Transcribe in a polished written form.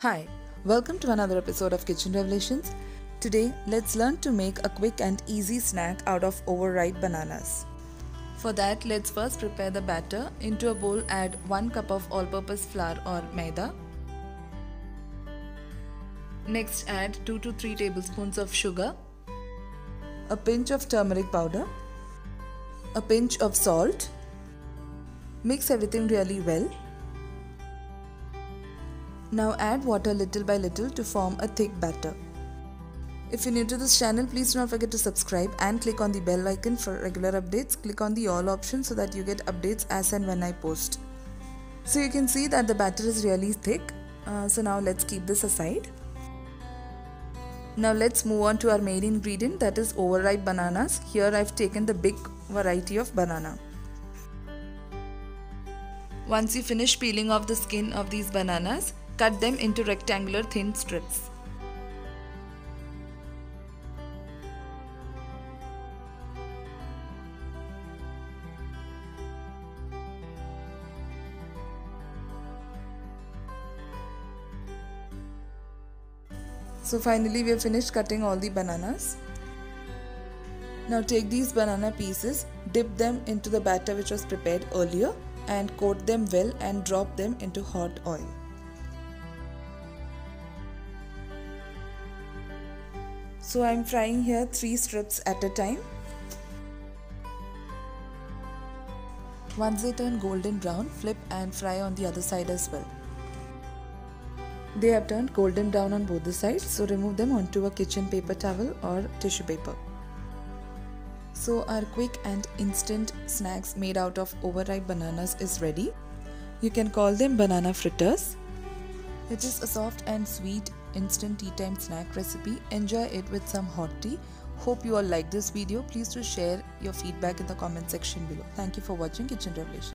Hi, welcome to another episode of Kitchen Revelations. Today, let's learn to make a quick and easy snack out of overripe bananas. For that, let's first prepare the batter. Into a bowl, add 1 cup of all-purpose flour or Maida. Next, add 2 to 3 tablespoons of sugar, a pinch of turmeric powder, a pinch of salt. Mix everything really well. Now add water little by little to form a thick batter. If you're new to this channel, please do not forget to subscribe and click on the bell icon for regular updates. Click on the all option so that you get updates as and when I post. So you can see that the batter is really thick. So now let's keep this aside. Now let's move on to our main ingredient, that is overripe bananas. Here I've taken the big variety of banana. Once you finish peeling off the skin of these bananas, cut them into rectangular thin strips. So finally we have finished cutting all the bananas. Now take these banana pieces, dip them into the batter which was prepared earlier and coat them well and drop them into hot oil. So I am frying here 3 strips at a time. Once they turn golden brown, flip and fry on the other side as well. They have turned golden brown on both the sides, so remove them onto a kitchen paper towel or tissue paper. So our quick and instant snacks made out of overripe bananas is ready. You can call them banana fritters. It is a soft and sweet instant tea time snack recipe. Enjoy it with some hot tea. Hope you all like this video. Please do share your feedback in the comment section below. Thank you for watching Kitchen Revelation.